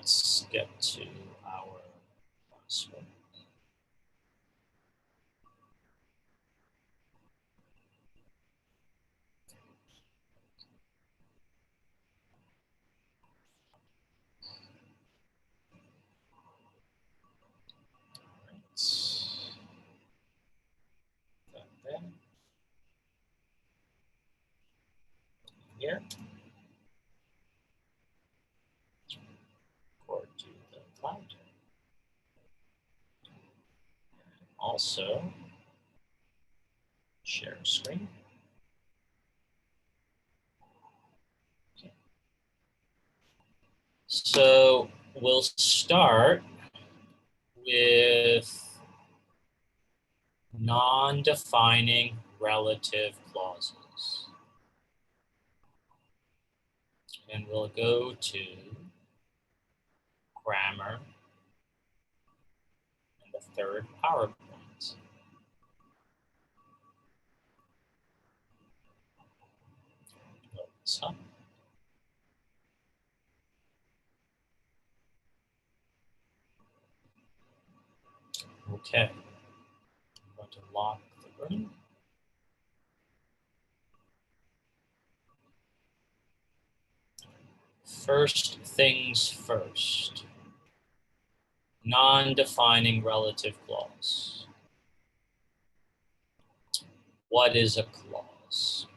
let's get to our password. That there. Here. Or to the cloud. Also, share screen. Okay. So we'll start with non-defining relative clauses. And we'll go to grammar and the third PowerPoint. Load this up. Okay. I'm going to lock the room. First things first. Non-defining relative clause. What is a clause?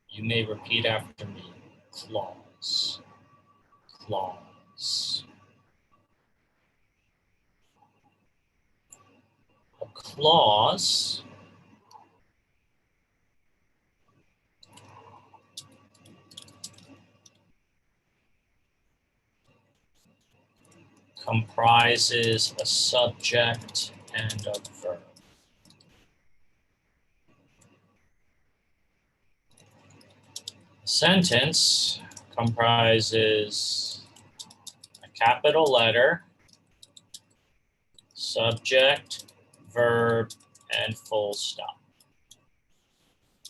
You may repeat after me. Clause. Clause. A clause comprises a subject and a verb. A sentence comprises a capital letter, subject, verb, and full stop.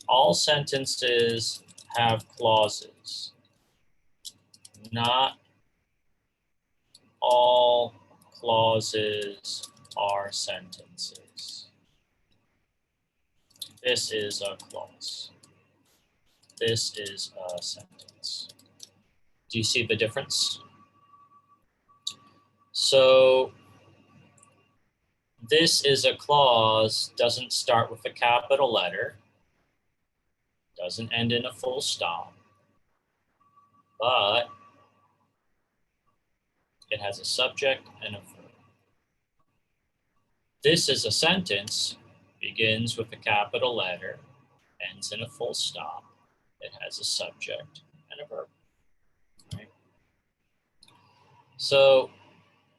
All sentences have clauses. Not all clauses are sentences. This is a clause. This is a sentence. Do you see the difference? So this is a clause doesn't start with a capital letter, doesn't end in a full stop, but it has a subject and a verb. This is a sentence, begins with a capital letter, ends in a full stop. It has a subject and a verb. Right? So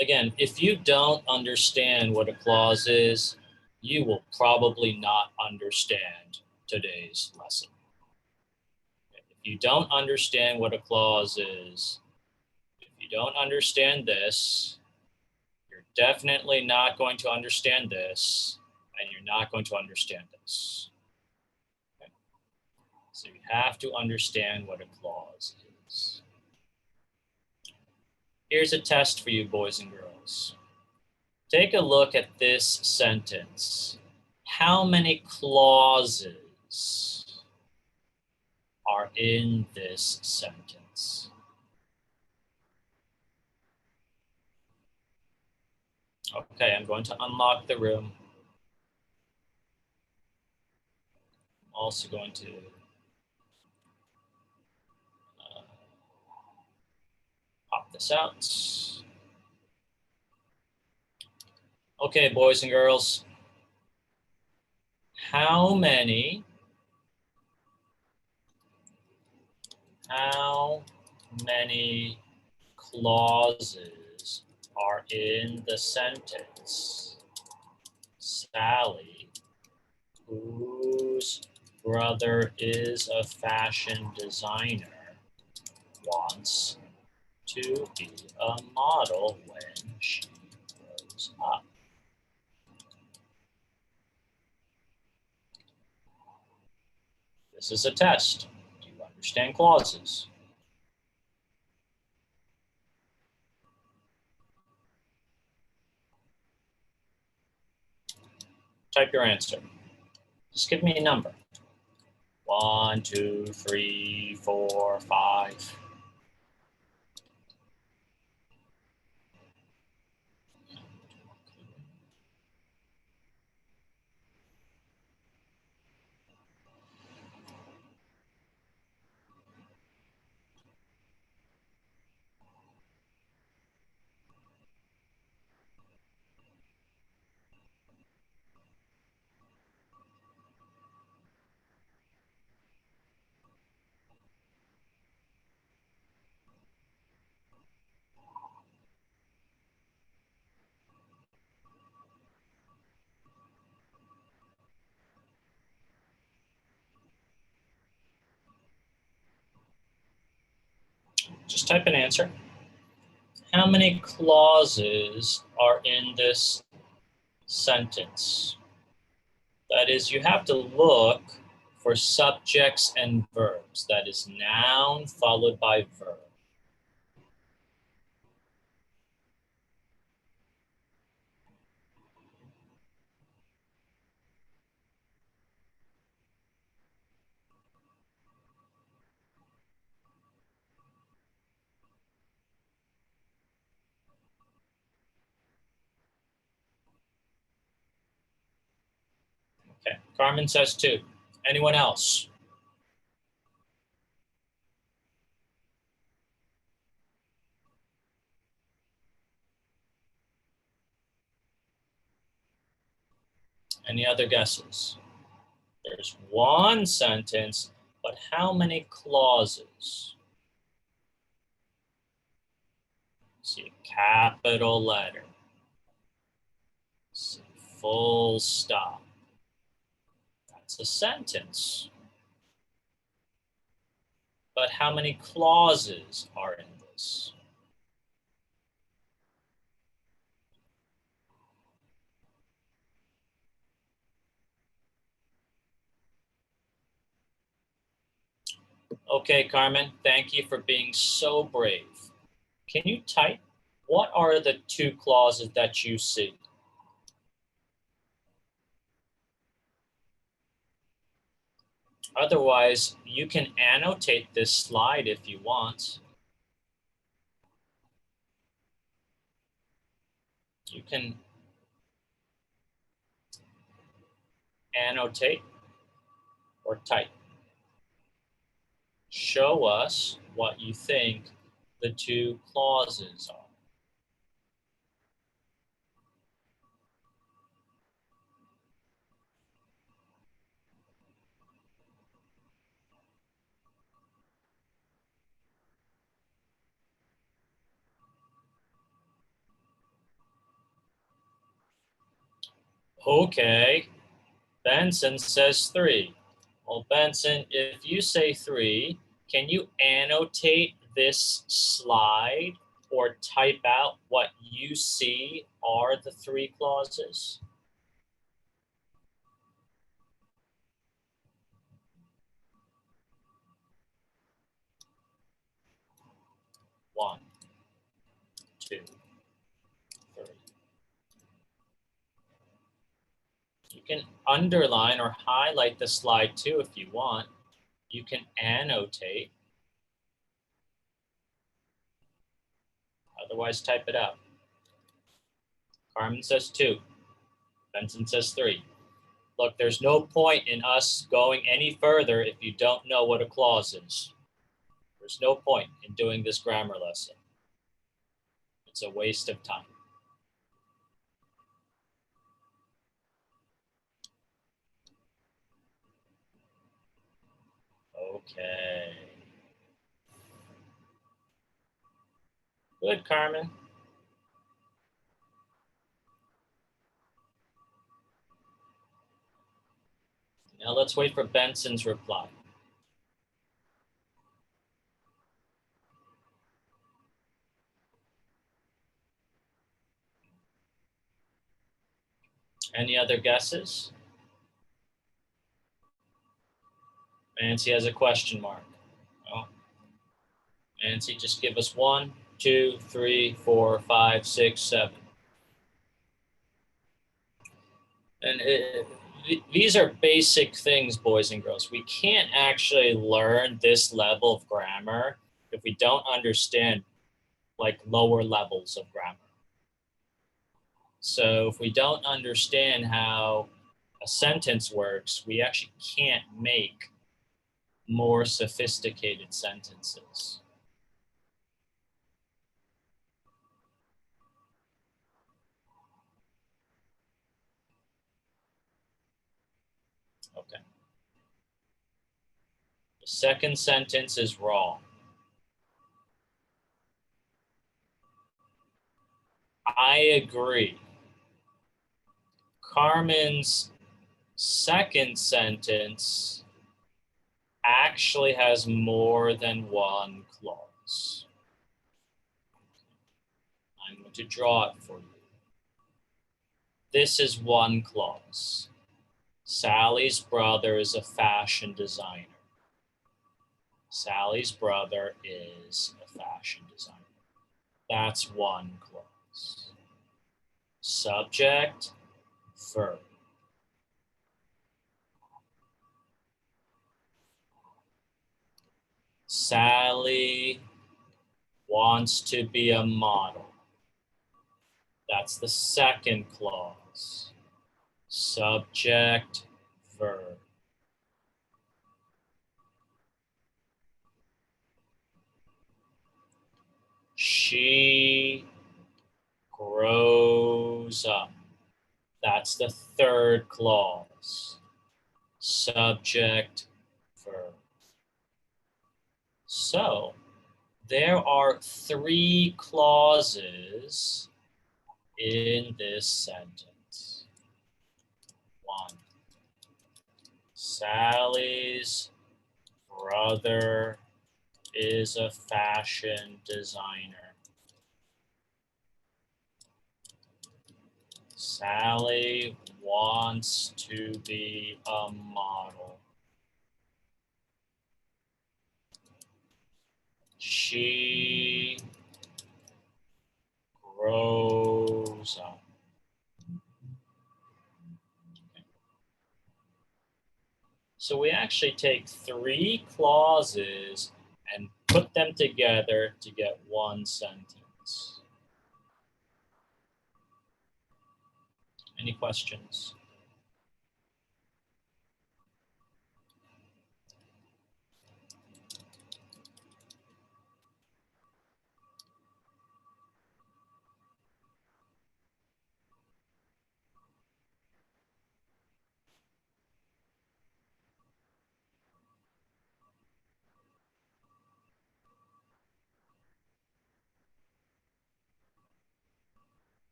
again, if you don't understand what a clause is, you will probably not understand today's lesson. If you don't understand what a clause is, if you don't understand this, you're definitely not going to understand this, and you're not going to understand this. Okay? So you have to understand what a clause is. Here's a test for you, boys and girls. Take a look at this sentence. How many clauses are in this sentence? Okay, I'm going to unlock the room. I'm also going to pop this out. Okay, boys and girls. How many clauses are in the sentence? Sally, whose brother is a fashion designer, wants to be a model when she grows up. This is a test. Do you understand clauses? Type your answer. Just give me a number. 1, 2, 3, 4, 5. Just type an answer. How many clauses are in this sentence? That is, you have to look for subjects and verbs. That is noun followed by verb. Okay, Carmen says 2. Anyone else? Any other guesses? There's one sentence, but how many clauses? See, capital letter. See, full stop. That's a sentence. But how many clauses are in this? Okay, Carmen, thank you for being so brave. Can you type? What are the 2 clauses that you see? Otherwise, you can annotate this slide if you want. You can annotate or type. Show us what you think the 2 clauses are. Okay, Benson says 3. Well, Benson, if you say 3, can you annotate this slide or type out what you see are the 3 clauses? One, 2, 3. You can underline or highlight the slide too if you want. You can annotate. Otherwise, type it out. Carmen says 2. Benson says 3. Look, there's no point in us going any further if you don't know what a clause is. There's no point in doing this grammar lesson. It's a waste of time. Okay. Good, Carmen. Now let's wait for Benson's reply. Any other guesses? Nancy has a question mark. Oh. Nancy, just give us 1, 2, 3, 4, 5, 6, 7. And these are basic things, boys and girls. We can't actually learn this level of grammar if we don't understand like lower levels of grammar. So if we don't understand how a sentence works, we actually can't make more sophisticated sentences. Okay. The second sentence is wrong. I agree. Carmen's second sentence actually has more than one clause. I'm going to draw it for you. This is one clause. Sally's brother is a fashion designer. Sally's brother is a fashion designer. That's one clause. Subject, verb. Sally wants to be a model. That's the second clause. Subject, verb. She grows up. That's the third clause. Subject, verb. So there are three clauses in this sentence. One, Sally's brother is a fashion designer. Sally wants to be a model. She grows up. So we actually take three clauses and put them together to get one sentence. Any questions?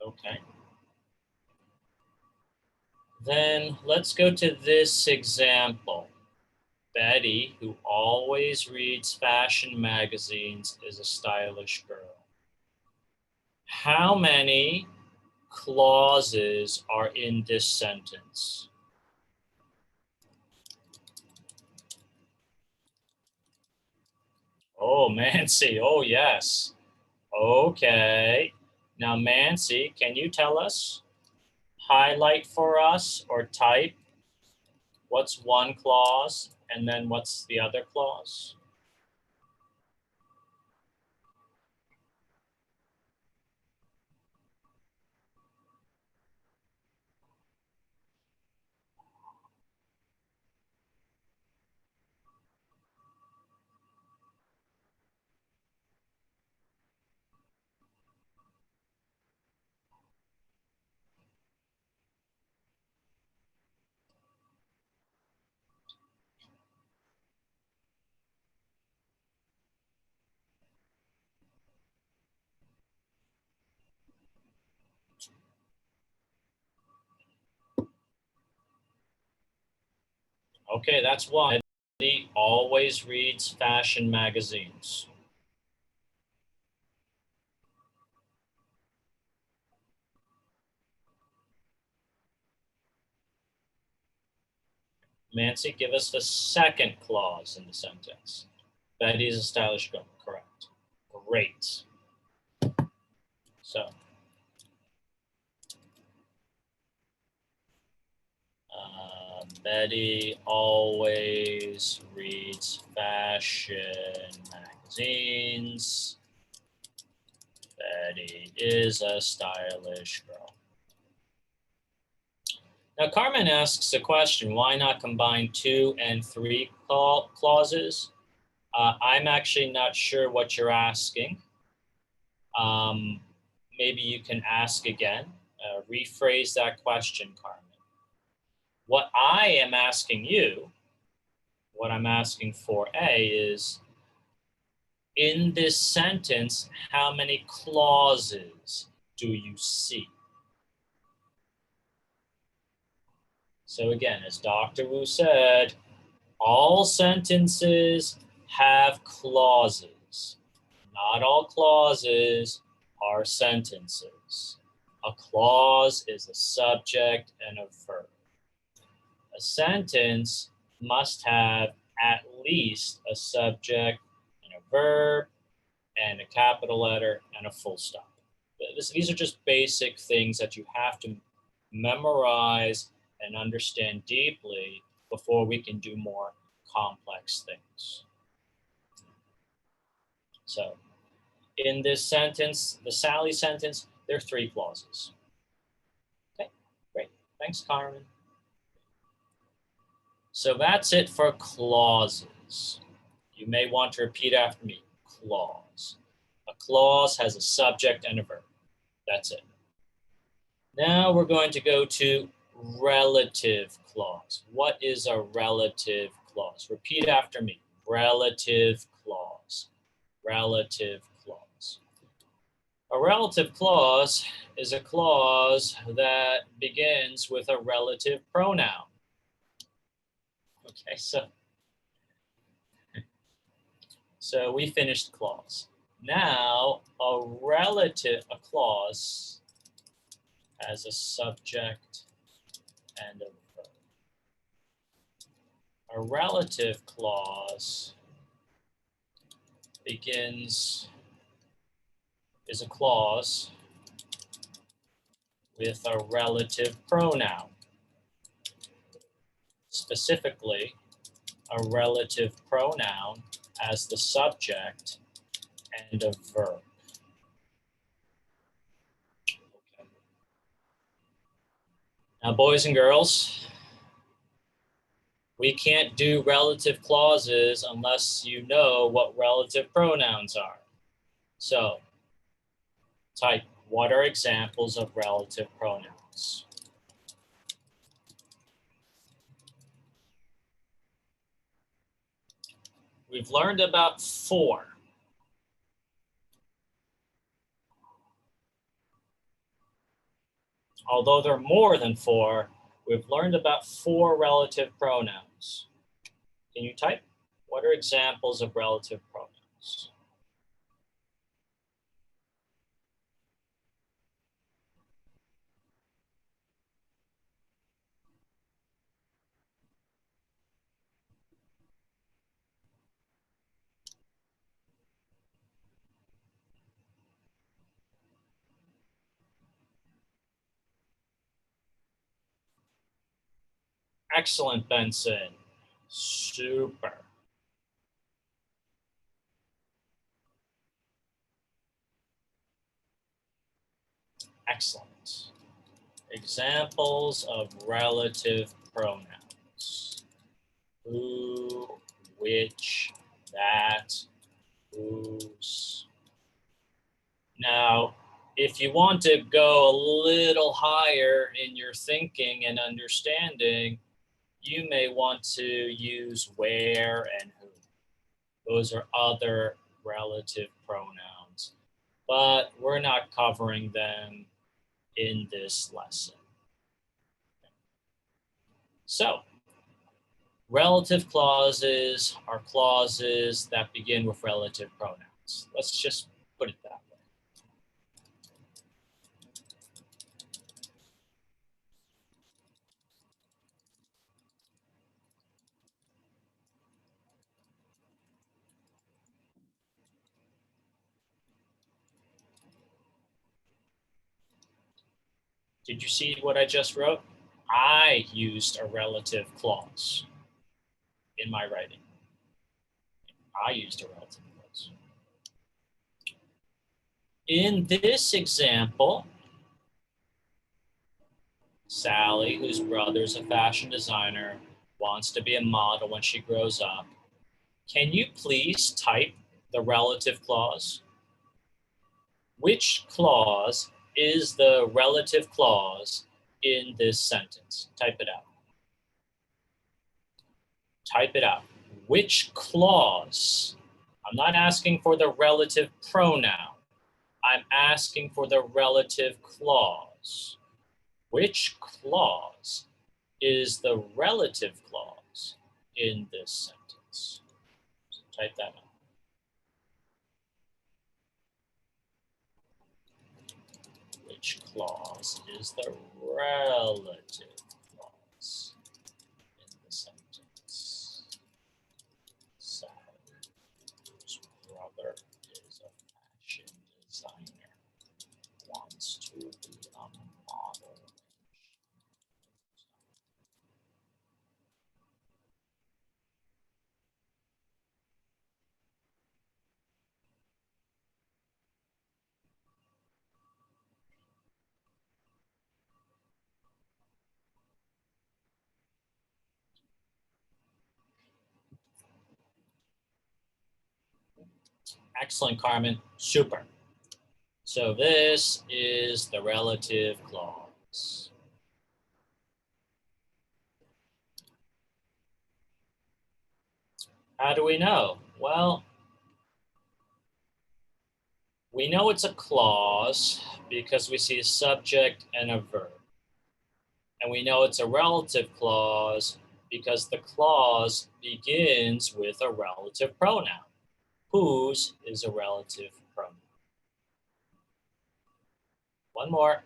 Okay. Then let's go to this example. Betty, who always reads fashion magazines, is a stylish girl. How many clauses are in this sentence? Oh, Mancy. Oh, yes. Okay. Now, Mancy, can you tell us, highlight for us or type what's one clause and then what's the other clause? Okay, that's one. Betty always reads fashion magazines. Mancy, give us the second clause in the sentence. Betty is a stylish girl. Correct. Great. So Betty always reads fashion magazines. Betty is a stylish girl. Now, Carmen asks a question, why not combine 2 and 3 clauses? I'm actually not sure what you're asking. Maybe you can ask again. Rephrase that question, Carmen. What I am asking you, what I'm asking for A is, in this sentence, how many clauses do you see? So again, as Dr. Wu said, all sentences have clauses. Not all clauses are sentences. A clause is a subject and a verb. A sentence must have at least a subject and a verb and a capital letter and a full stop. These are just basic things that you have to memorize and understand deeply before we can do more complex things. So in this sentence, the Sally sentence, there are 3 clauses. Okay, great. Thanks, Carmen. So that's it for clauses. You may want to repeat after me. Clause. A clause has a subject and a verb. That's it. Now we're going to go to relative clause. What is a relative clause? Repeat after me. Relative clause. Relative clause. A relative clause is a clause that begins with a relative pronoun. Okay, so we finished the clause. Now, a clause has a subject and a verb. A relative clause is a clause with a relative pronoun. Specifically, a relative pronoun as the subject and a verb. Okay. Now, boys and girls, we can't do relative clauses unless you know what relative pronouns are. So, type, what are examples of relative pronouns? We've learned about 4. Although there are more than 4, we've learned about 4 relative pronouns. Can you type? What are examples of relative pronouns? Excellent, Benson. Super. Excellent. Examples of relative pronouns. Who, which, that, whose. Now, if you want to go a little higher in your thinking and understanding, you may want to use where and who. Those are other relative pronouns, but we're not covering them in this lesson. So, relative clauses are clauses that begin with relative pronouns. Let's just put it that way. Did you see what I just wrote? I used a relative clause in my writing. I used a relative clause. In this example, Sally, whose brother's a fashion designer, wants to be a model when she grows up. Can you please type the relative clause? Which clause is the relative clause in this sentence? Type it out. Type it out. Which clause? I'm not asking for the relative pronoun. I'm asking for the relative clause. Which clause is the relative clause in this sentence? So type that out. Which clause is the relative clause in the sentence? Sally's brother is a fashion designer, wants to be a model. Excellent, Carmen. Super. So this is the relative clause. How do we know? Well, we know it's a clause because we see a subject and a verb. And we know it's a relative clause because the clause begins with a relative pronoun. Whose is a relative pronoun. One more,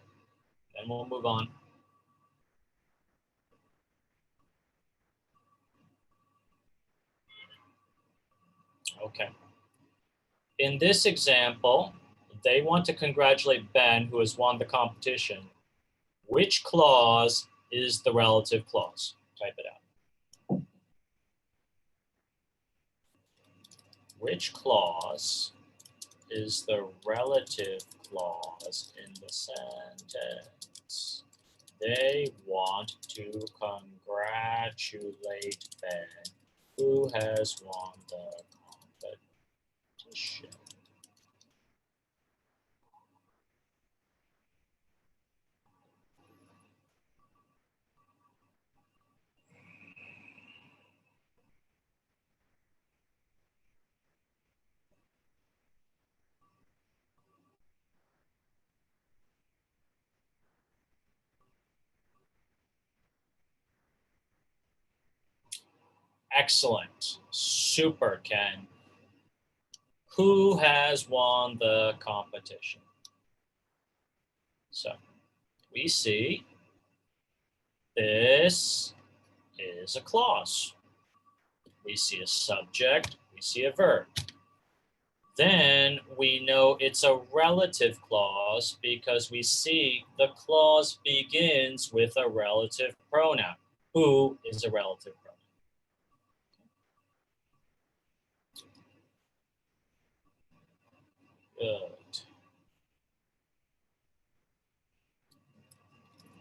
then we'll move on. Okay. In this example, they want to congratulate Ben, who has won the competition. Which clause is the relative clause? Type it out. Which clause is the relative clause in the sentence? They want to congratulate Ben, who has won the competition. Excellent. Super, Ken. Who has won the competition? So we see this is a clause. We see a subject, we see a verb. Then we know it's a relative clause because we see the clause begins with a relative pronoun. Who is a relative pronoun? Good.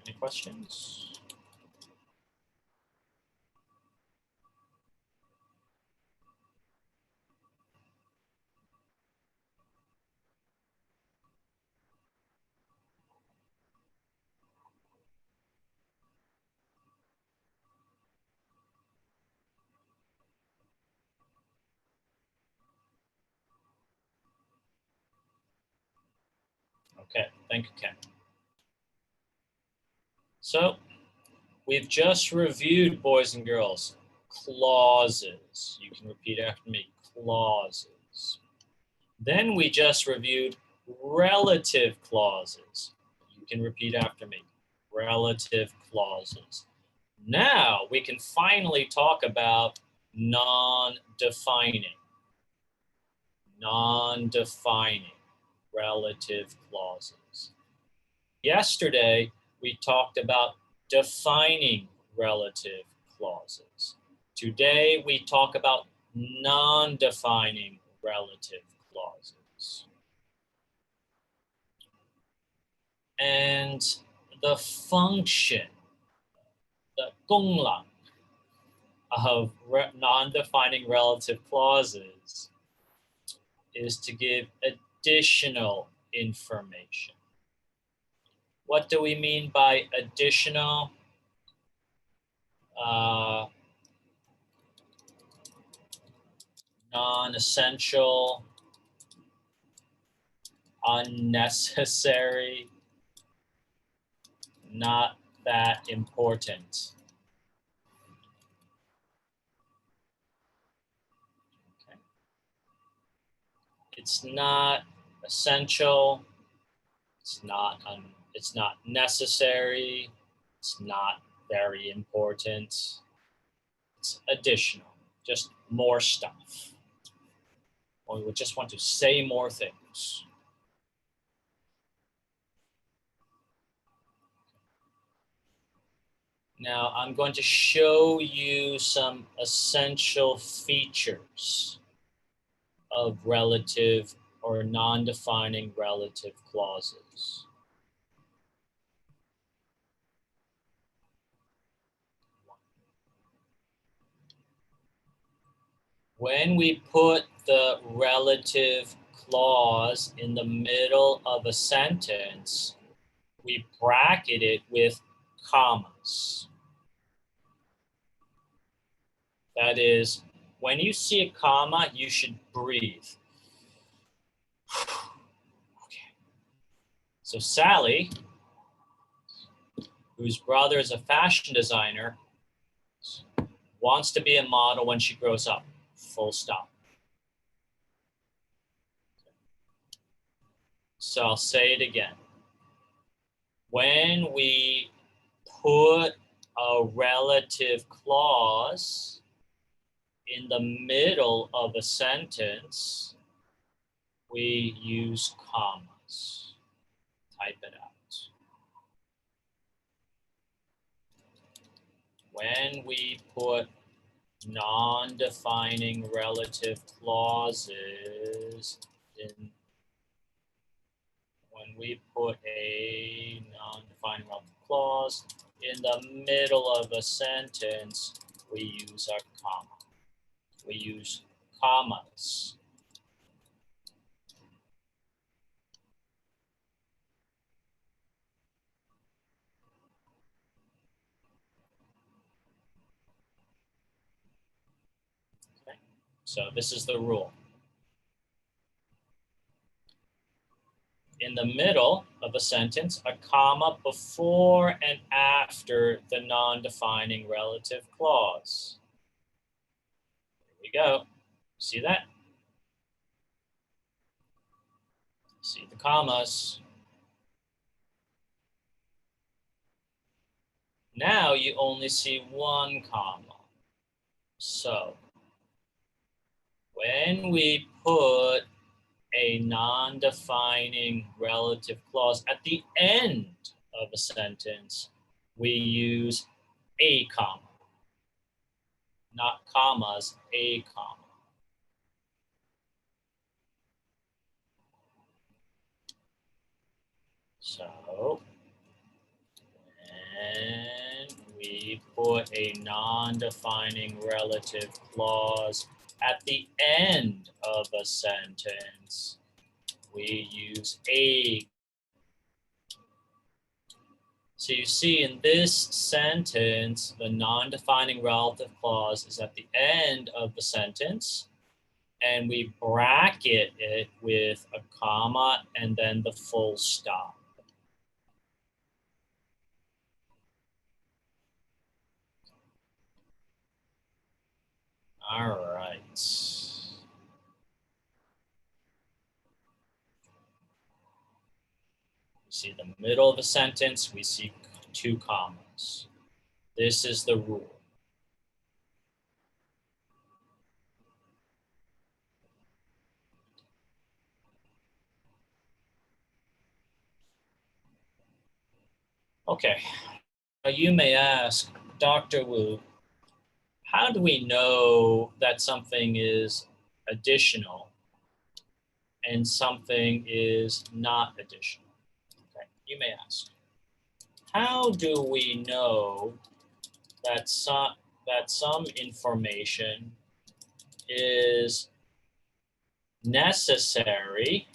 Any questions? Okay, thank you, Ken. So we've just reviewed, boys and girls, clauses. You can repeat after me, clauses. Then we just reviewed relative clauses. You can repeat after me, relative clauses. Now we can finally talk about non-defining relative clauses. Yesterday, we talked about defining relative clauses. Today, we talk about non-defining relative clauses. And the function, the 功能 of non-defining relative clauses is to give additional information. What do we mean by additional? Non-essential, unnecessary, not that important. Okay. It's not essential. It's not necessary. It's not very important. It's additional, just more stuff. Or we would just want to say more things. Now I'm going to show you some essential features of relative or non-defining relative clauses. When we put the relative clause in the middle of a sentence, we bracket it with commas. That is, when you see a comma, you should breathe. Okay. So Sally, whose brother is a fashion designer, wants to be a model when she grows up. Full stop. So I'll say it again. When we put a relative clause in the middle of a sentence, we use commas. Type it out. When we put non-defining relative clauses in, when we put a non-defining relative clause in the middle of a sentence, we use a comma. We use commas. Okay. So this is the rule. In the middle of a sentence, a comma before and after the non-defining relative clause. Here we go. See that? See the commas. Now you only see one comma. So when we put a non-defining relative clause at the end of a sentence, we use a comma. Not commas, a comma. So when we put a non-defining relative clause at the end of a sentence, we use a. So you see in this sentence, the non-defining relative clause is at the end of the sentence, and we bracket it with a comma and then the full stop. All right. We see the middle of a sentence, we see two commas. This is the rule. Okay, Now you may ask, Dr. Wu, how do we know that something is additional and something is not additional? Okay, you may ask, how do we know that some information is necessary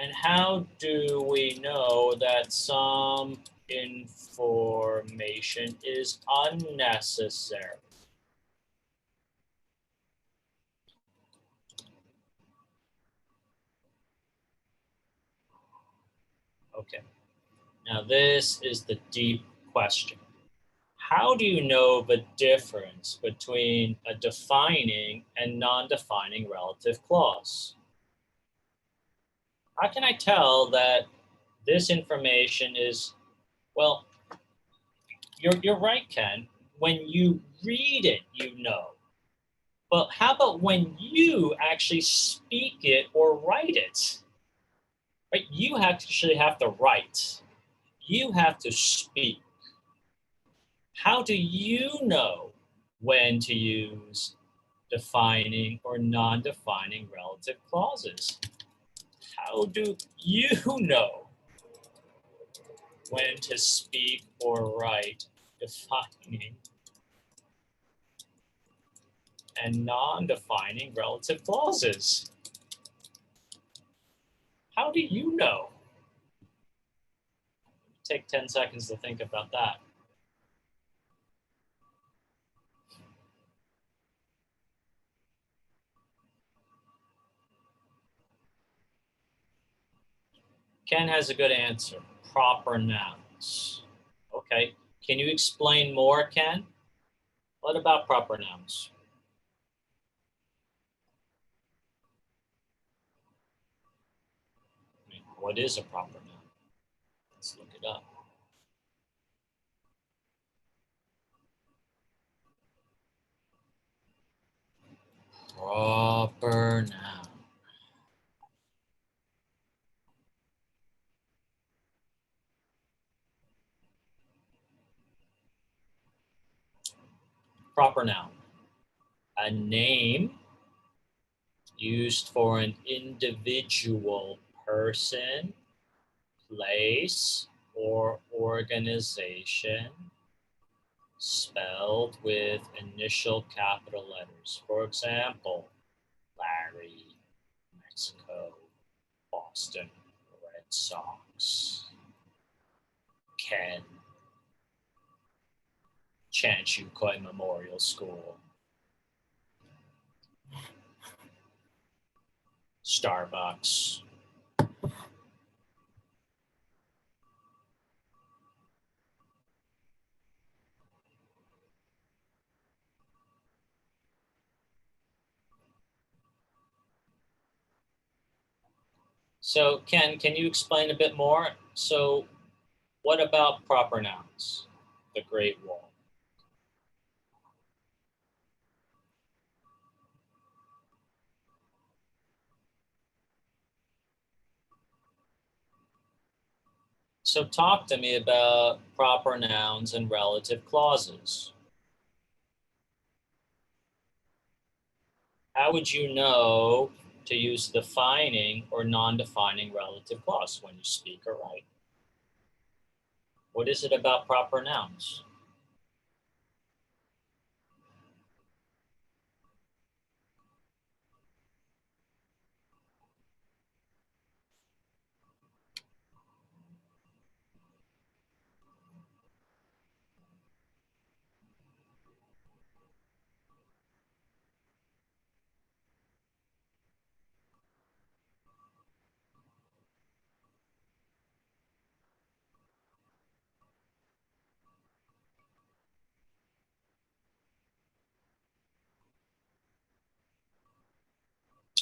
and how do we know that some information is unnecessary? Okay, now this is the deep question. How do you know the difference between a defining and non-defining relative clause? How can I tell that this information is, well, you're right, Ken. When you read it, you know. But how about when you actually speak it or write it? Right? You actually have to write. You have to speak. How do you know when to use defining or non-defining relative clauses? How do you know when to speak or write defining and non-defining relative clauses? How do you know? Take 10 seconds to think about that. Ken has a good answer. Proper nouns. Okay. Can you explain more, Ken? What about proper nouns? I mean, what is a proper noun? Let's look it up. Proper noun. Proper noun. A name used for an individual person, place, or organization, spelled with initial capital letters. For example, Larry, Mexico, Boston Red Sox, Ken, Chanchukoi Memorial School, Starbucks. So, Ken, can you explain a bit more? So, what about proper nouns? The Great Wall. So, talk to me about proper nouns and relative clauses. How would you know to use defining or non-defining relative clause when you speak or write? What is it about proper nouns?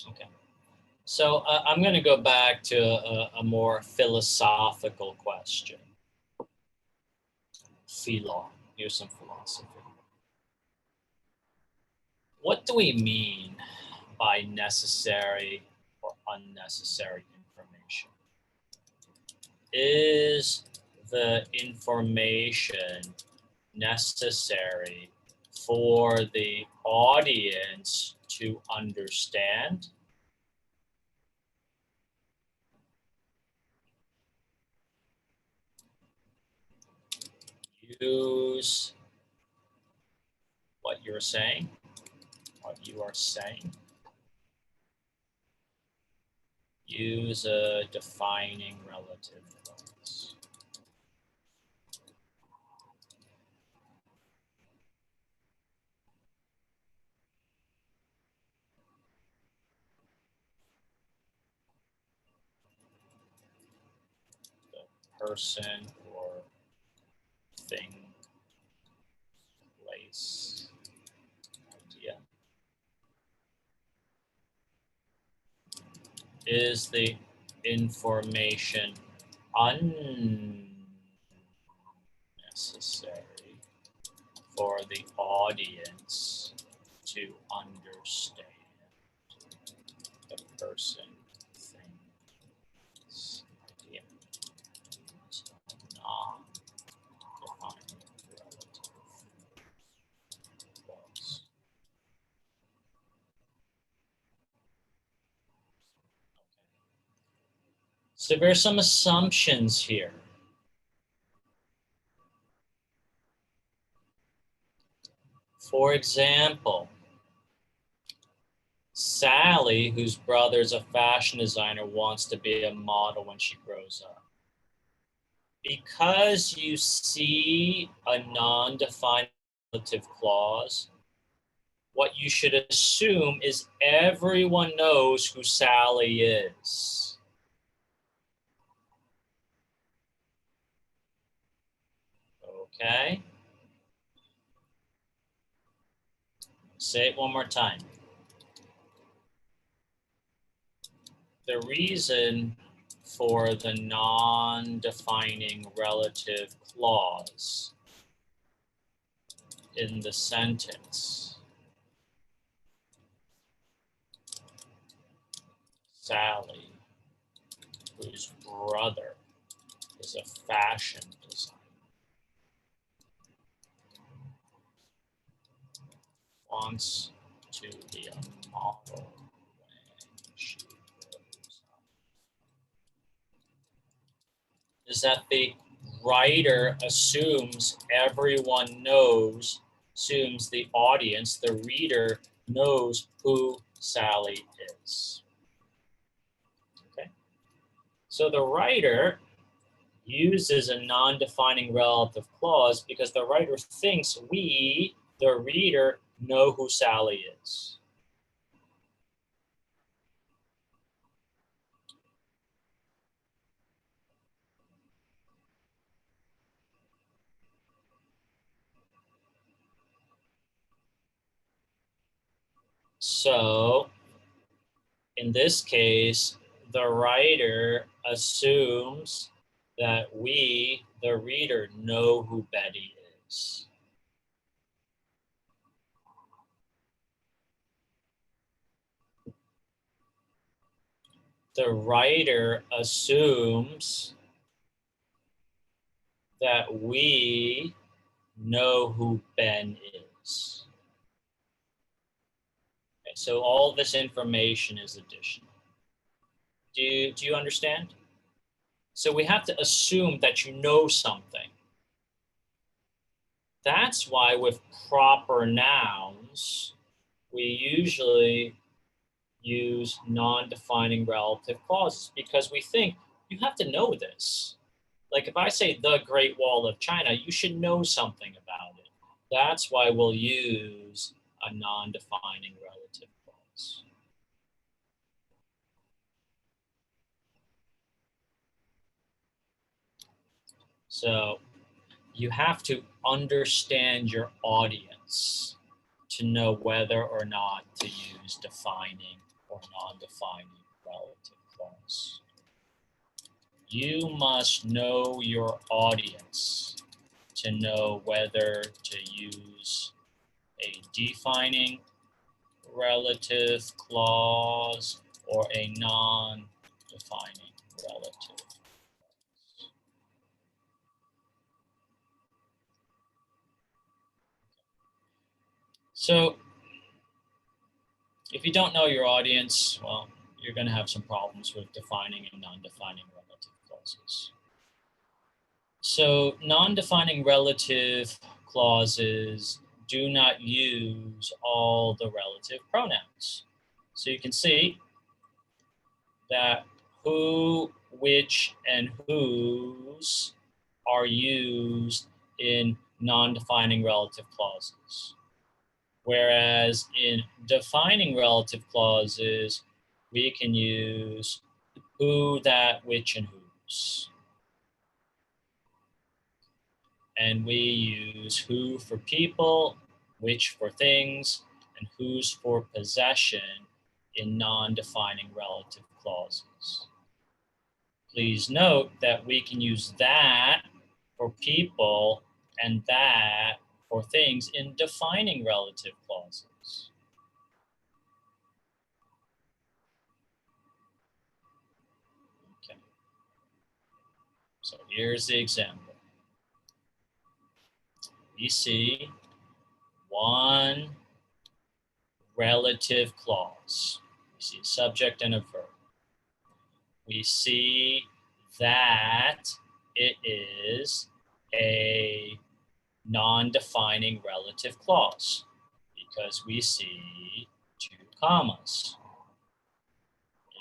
Okay. So I'm going to go back to a more philosophical question. Philo. Here's some philosophy. What do we mean by necessary or unnecessary information? Is the information necessary for the audience to understand? Use what you're saying, what you are saying. Use a defining relative clause. The person or thing, place, idea. Is the information unnecessary for the audience to understand? The person, thing, idea. Non-defining relative clause. So there's some assumptions here. For example, Sally, whose brother's a fashion designer, wants to be a model when she grows up. Because you see a non-defined relative clause, what you should assume is everyone knows who Sally is. Okay? Say it one more time. The reason for the non-defining relative clause in the sentence, Sally, whose brother is a fashion designer, wants to be a model when she grows up, is that the writer assumes everyone knows, assumes the audience, the reader, knows who Sally is. Okay? So the writer uses a non-defining relative clause because the writer thinks we, the reader, know who Sally is. So, in this case, the writer assumes that we, the reader, know who Betty is. The writer assumes that we know who Ben is. Okay, so all this information is additional. Do you understand? So we have to assume that you know something. That's why with proper nouns, we usually use non-defining relative clauses because we think you have to know this. Like if I say the Great Wall of China, you should know something about it. That's why we'll use a non-defining relative clause. So you have to understand your audience to know whether or not to use defining or non-defining relative clause. You must know your audience to know whether to use a defining relative clause or a non-defining relative. So if you don't know your audience, well, you're going to have some problems with defining and non-defining relative clauses. So non-defining relative clauses do not use all the relative pronouns. So you can see that who, which, and whose are used in non-defining relative clauses. Whereas in defining relative clauses, we can use who, that, which, and whose. And we use who for people, which for things, and whose for possession in non-defining relative clauses. Please note that we can use that for people and that for things in defining relative clauses. Okay. So here's the example. We see one relative clause. We see a subject and a verb. We see that it is a non-defining relative clause because we see 2 commas.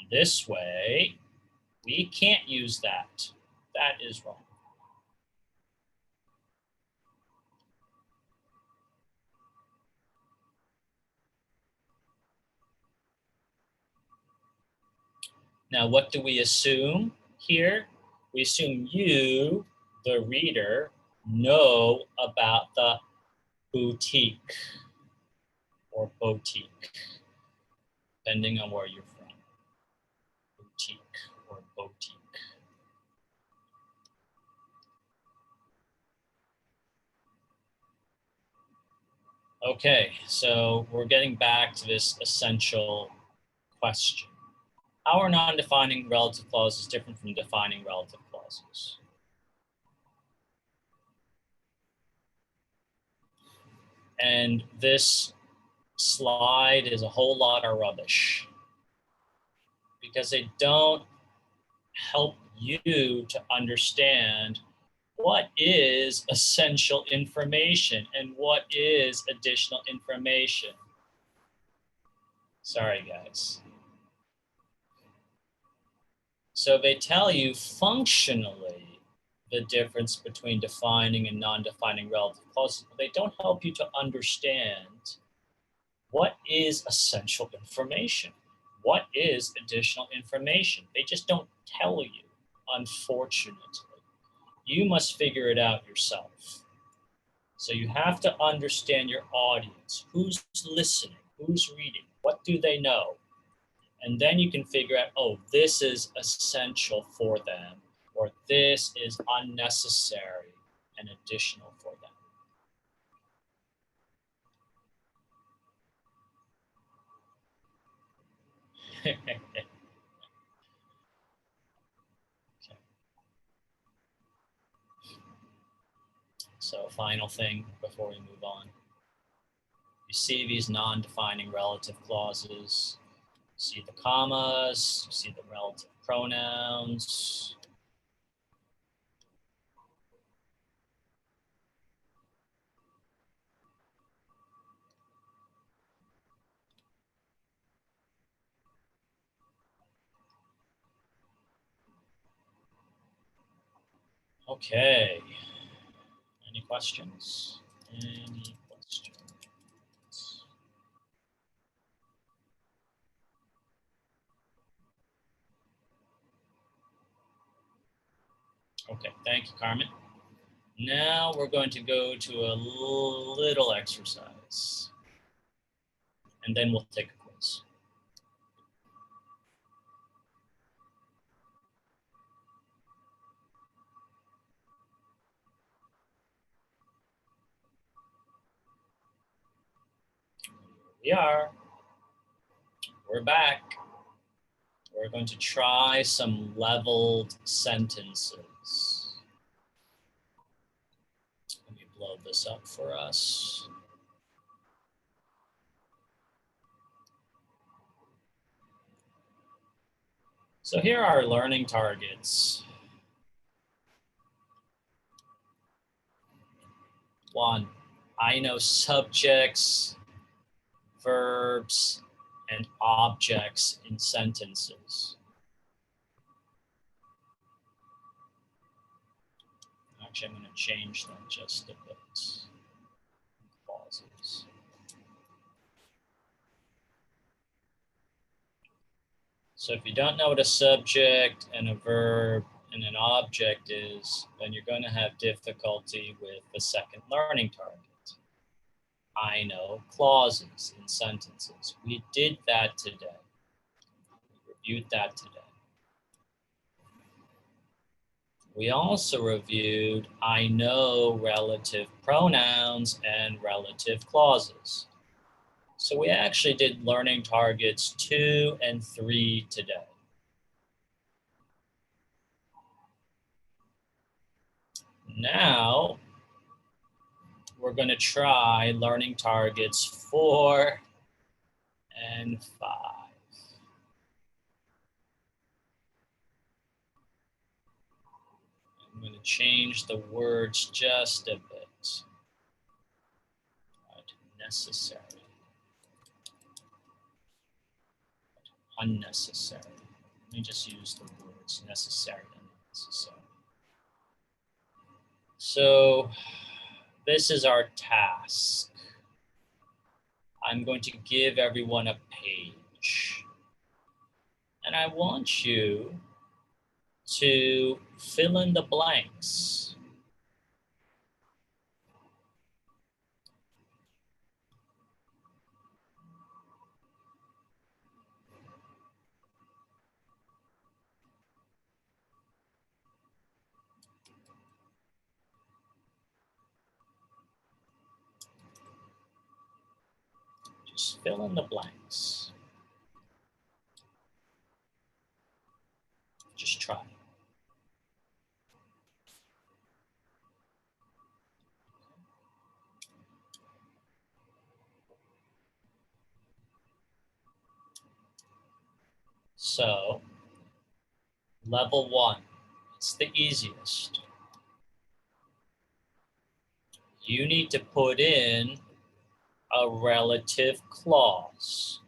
In this way, we can't use that. That is wrong. Now, what do we assume here? We assume you, the reader, know about the boutique or boutique, depending on where you're from. Boutique or boutique. Okay, so we're getting back to this essential question. How are non-defining relative clauses different from defining relative clauses? And this slide is a whole lot of rubbish because they don't help you to understand what is essential information and what is additional information. Sorry, guys. So they tell you functionally the difference between defining and non-defining relative clauses, but they don't help you to understand what is essential information. What is additional information? They just don't tell you, unfortunately. You must figure it out yourself. So you have to understand your audience. Who's listening? Who's reading? What do they know? And then you can figure out, oh, this is essential for them, or this is unnecessary and additional for them. Okay. So final thing before we move on. You see these non-defining relative clauses. You see the commas, you see the relative pronouns. Okay. Any questions? Any questions? Okay, thank you, Carmen. Now we're going to go to a little exercise, and then we'll take a quiz. Here we are. We're back. We're going to try some leveled sentences. Let me blow this up for us. So here are our learning targets. 1, I know subjects, verbs, and objects in sentences. Actually, I'm going to change them just a bit. Clauses. So if you don't know what a subject and a verb and an object is, then you're going to have difficulty with the second learning target. I know clauses in sentences. We did that today. We reviewed that today. We also reviewed I know relative pronouns and relative clauses. So we actually did learning targets 2 and 3 today. Now, we're going to try learning targets 4 and 5. I'm going to change the words just a bit. Necessary. Unnecessary. Let me just use the words necessary and unnecessary. So this is our task. I'm going to give everyone a page. And I want you to fill in the blanks. Just fill in the blanks. Just try. So, level 1, it's the easiest. You need to put in a relative clause,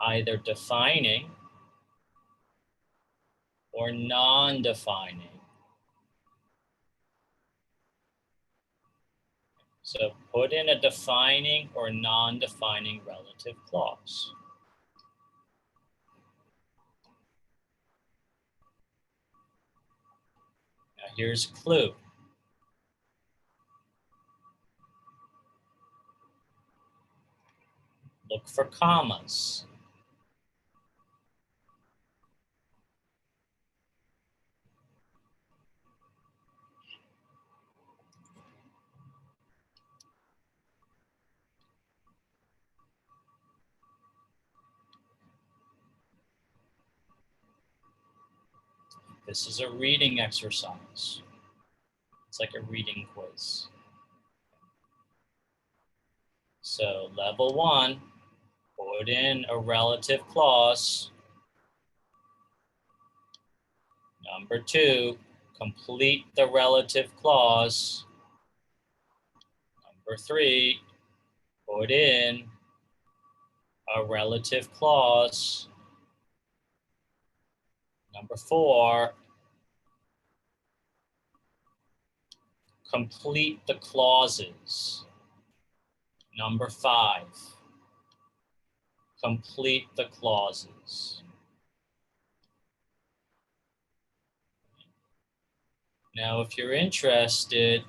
either defining or non-defining. So put in a defining or non-defining relative clause. Now here's a clue. Look for commas. This is a reading exercise. It's like a reading quiz. So level 1, put in a relative clause. Number 2, complete the relative clause. Number 3, put in a relative clause. Number 4, complete the clauses. Number 5, complete the clauses. Now, if you're interested,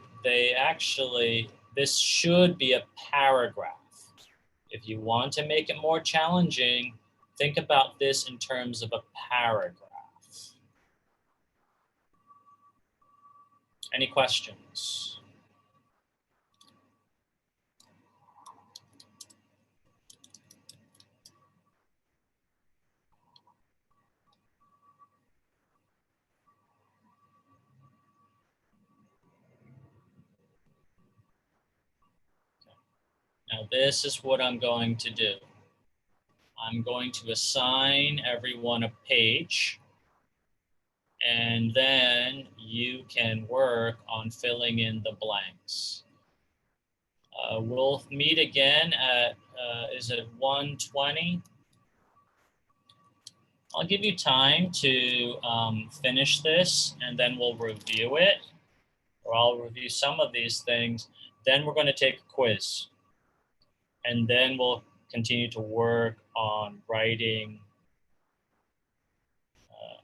this should be a paragraph. If you want to make it more challenging, think about this in terms of a paragraph. Any questions? Now this is what I'm going to do. I'm going to assign everyone a page, and then you can work on filling in the blanks. We'll meet again at, is it 1:20? I'll give you time to finish this, and then we'll review it, or I'll review some of these things. Then we're going to take a quiz, and then we'll continue to work on writing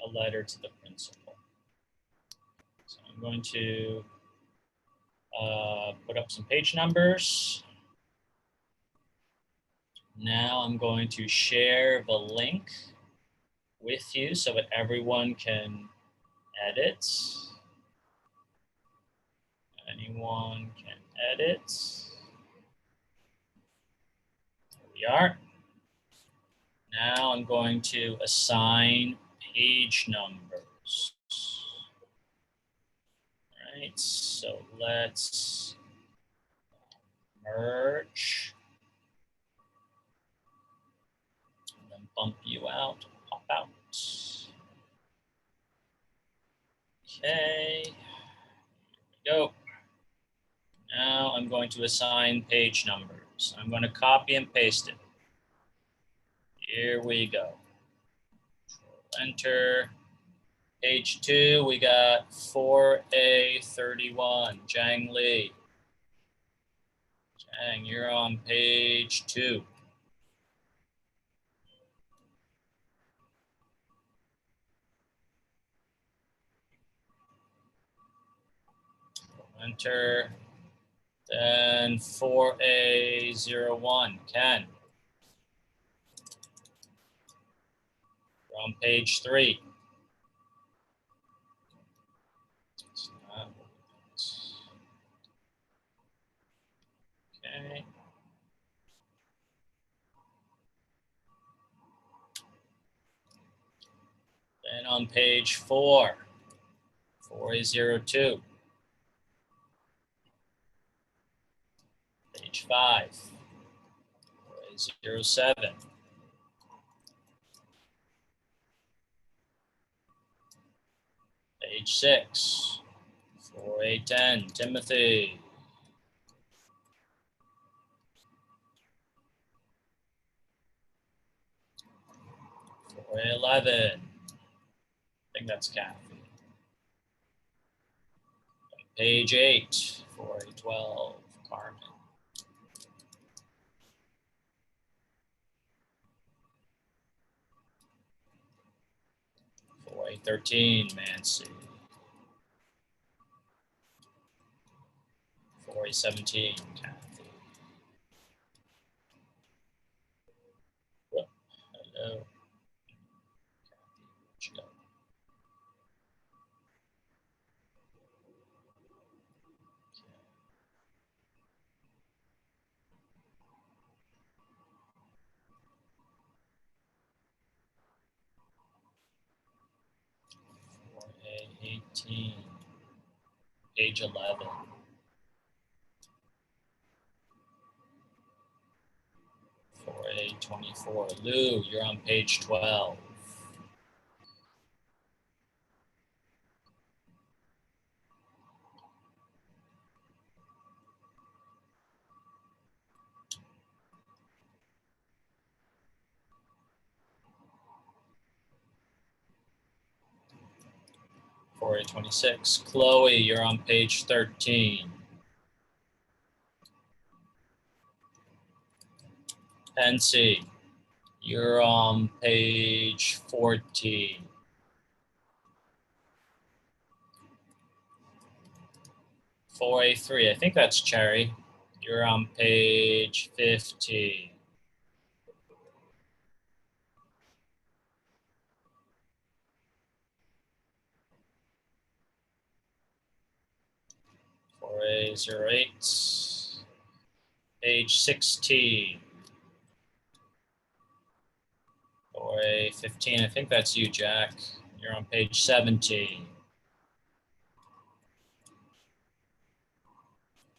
a letter to the principal. So I'm going to put up some page numbers. Now I'm going to share the link with you so that everyone can edit. Anyone can edit. There we are. Now I'm going to assign page numbers. All right, so let's merge and then bump you out, pop out. Okay, here we go. Now I'm going to assign page numbers. I'm going to copy and paste it. Here we go. Enter. Page 2, we got 4A31, Zhang Li. Zhang, you're on page 2. Enter. Then 4A01, Ken. You're on page 3. Okay. Then on page 4, 4A02. Page 5, 4A07. Page 6, 4A10, Timothy. 4A11. I think that's Kathy. Page 8, 4A12, Carmen. 4A13, Nancy. 4A17, Kathy. Whoop. Hello. Kathy, where'd you go? 4A18, page 11. 4A24, Lou, you're on page 12. 4A26, Chloe, you're on page 13. Pensy, you're on page 14. 4A3, I think that's Cherry. You're on page 15. 4A08, page 16. 4A15, I think that's you, Jack. You're on page 17.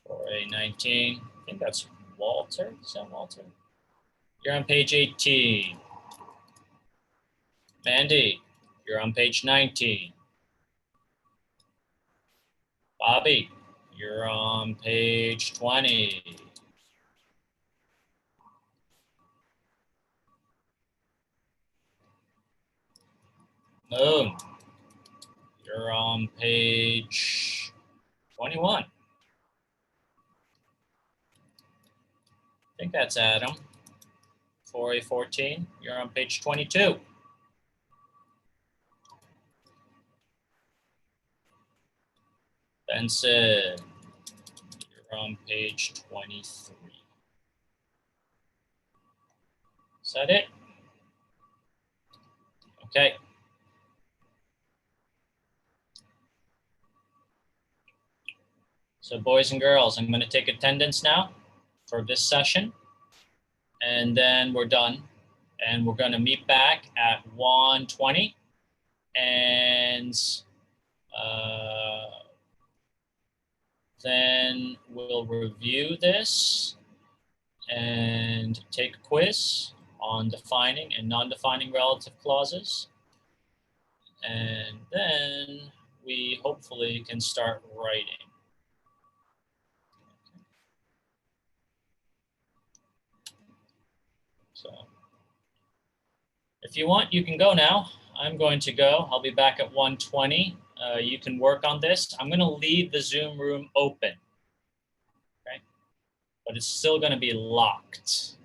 4A19, I think that's Walter? Is that Walter? You're on page 18. Mandy, you're on page 19. Bobby, you're on page 20. Moon, you're on page 21. I think that's Adam. 4A14, you're on page 22. Benson, you're on page 23. Is that it? Okay. So boys and girls, I'm going to take attendance now for this session. And then we're done. And we're going to meet back at 1:20. And then we'll review this and take a quiz on defining and non-defining relative clauses. And then we hopefully can start writing. So if you want, you can go now. I'm going to go. I'll be back at 1:20. You can work on this. I'm going to leave the Zoom room open, okay? But it's still going to be locked.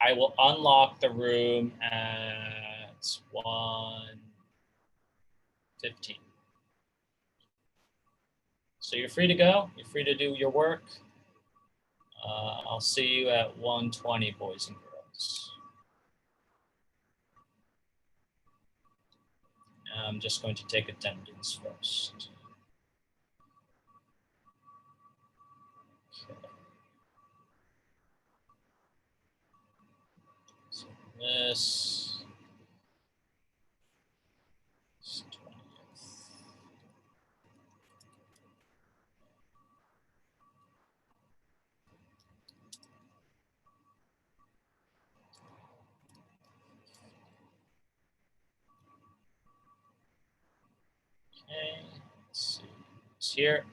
I will unlock the room at 1:15. So you're free to go. You're free to do your work. I'll see you at 1:20, boys and girls. I'm just going to take attendance first. Okay. So this is 20th. Okay, let's see. It's here.